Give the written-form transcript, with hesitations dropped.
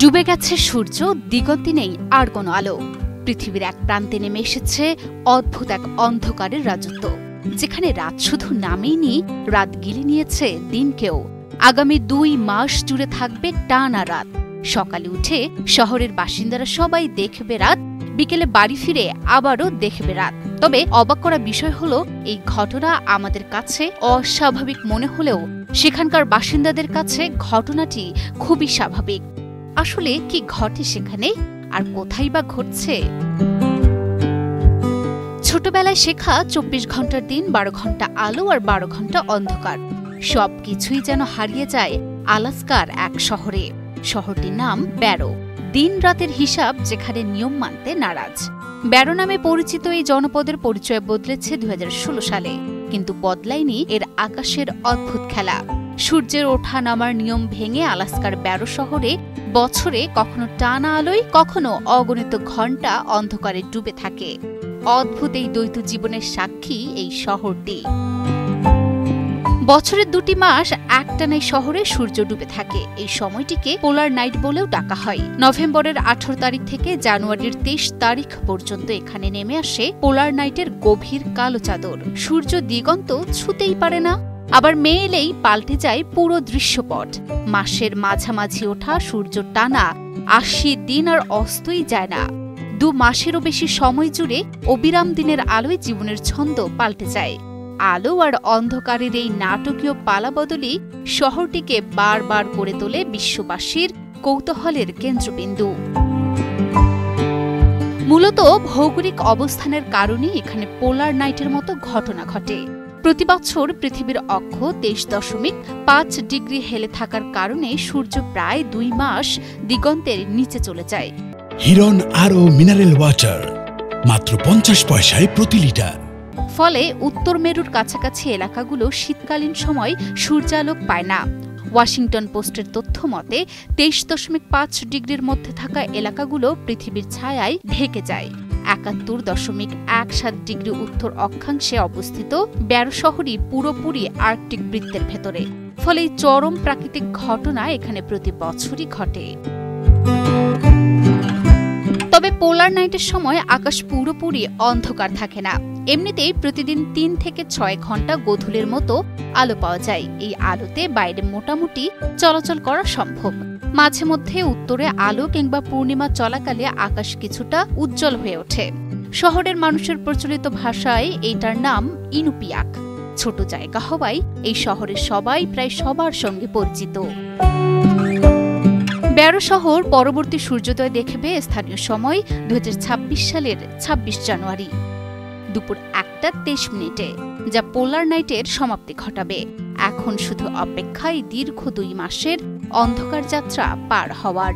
ডুবে গেছে সূর্য, দিগন্তে নেই আর কোনো আলো। পৃথিবীর এক প্রান্তে নেমে এসেছে অদ্ভুত এক অন্ধকারের রাজত্ব, যেখানে রাত শুধু নামেই নেই, রাত গিলে নিয়েছে দিনকেও। আগামী 2 মাস জুড়ে থাকবে টানা রাত। সকালে উঠে শহরের বাসিন্দারা সবাই দেখবে রাত, বিকেলে বাড়ি ফিরে আবারও দেখবে রাত। তবে অবাক করা বিষয় হলো, এই ঘটনা আমাদের কাছে অস্বাভাবিক মনে হলেও সেখানকার বাসিন্দাদের কাছে ঘটনাটি খুবই স্বাভাবিক। আসলে কি ঘটে সেখানে, আর কোথায় বা ঘটছে? ছোটবেলায় শেখা 24 ঘন্টার দিন, 12 ঘন্টা আলো আর 12 ঘন্টা অন্ধকার, সবকিছুই যেন হারিয়ে যায় আলাস্কার এক শহরে। শহরটির নাম ব্যারো। দিন রাতের হিসাব যেখানে নিয়ম মানতে নারাজ। ব্যারো নামে পরিচিত এই জনপদের পরিচয় বদলেছে 2016 সালে, কিন্তু বদলায়নি এর আকাশের অদ্ভুত খেলা। সূর্যের ওঠা নামার নিয়ম ভেঙে আলাস্কার ব্যারো শহরে বছরে কখনো টানা আলোয়, কখনো অগণিত ঘণ্টা অন্ধকারে ডুবে থাকে। অদ্ভুত এই দ্বৈত জীবনের সাক্ষী এই শহরটি। বছরের 2টি মাস একটানাই শহরে সূর্য ডুবে থাকে। এই সময়টিকে পোলার নাইট বলেও ডাকা হয়। নভেম্বরের 18 তারিখ থেকে জানুয়ারির 23 তারিখ পর্যন্ত এখানে নেমে আসে পোলার নাইটের গভীর কালো চাদর। সূর্য দিগন্ত ছুতেই পারে না। আবার মে এলেই পাল্টে যায় পুরো দৃশ্যপট। মাসের মাঝামাঝি ওঠা সূর্য টানা 80 দিন আর অস্তই যায় না। 2 মাসেরও বেশি সময় জুড়ে অবিরাম দিনের আলোয় জীবনের ছন্দ পাল্টে যায়। আলো আর অন্ধকারের এই নাটকীয় পালাবদলই শহরটিকে বারবার করে তোলে বিশ্ববাসীর কৌতূহলের কেন্দ্রবিন্দু। মূলত ভৌগোলিক অবস্থানের কারণেই এখানে পোলার নাইটের মতো ঘটনা ঘটে। প্রতি বছর পৃথিবীর অক্ষ 23.5 ডিগ্রি হেলে থাকার কারণে সূর্য প্রায় 2 মাস দিগন্তের নিচে চলে যায়। হিরন আরও মিনারেল ওয়াটার মাত্র 50 পয়সায় প্রতি লিটার। ফলে উত্তর মেরুর কাছাকাছি এলাকাগুলো শীতকালীন সময় সূর্যালোক পায় না। ওয়াশিংটন পোস্টের তথ্য মতে 23.5 ডিগ্রির মধ্যে থাকা এলাকাগুলো পৃথিবীর ছায়ায় ঢেকে যায়। 71.17 ডিগ্রি উত্তর অক্ষাংশে অবস্থিত ব্যারো শহরই পুরোপুরি আর্কটিক বৃত্তের ভেতরে। ফলে এই চরম প্রাকৃতিক ঘটনা এখানে প্রতি বছরই ঘটে। তবে পোলার নাইটের সময় আকাশ পুরোপুরি অন্ধকার থাকে না। এমনিতেই প্রতিদিন 3 থেকে 6 ঘন্টা গোধূলির মতো আলো পাওয়া যায়। এই আলোতে বাইরে মোটামুটি চলাচল করা সম্ভব। মাঝে মধ্যে উত্তরে আলো কিংবা পূর্ণিমা চলাকালে আকাশ কিছুটা উজ্জ্বল হয়ে ওঠে। শহরের মানুষের প্রচলিত ভাষায় এইটার নাম ইনুপিয়াক। ছোট জায়গা হওয়ায় এই শহরের সবাই প্রায় সবার সঙ্গে পরিচিত। ব্যারো শহর পরবর্তী সূর্যোদয় দেখবে স্থানীয় সময় 2026 সালের 26 জানুয়ারি দুপুর 1:23, যা পোলার নাইটের সমাপ্তি ঘটাবে। এখন শুধু অপেক্ষায় দীর্ঘ 2 মাসের অন্ধকার যাত্রা পার হওয়ার।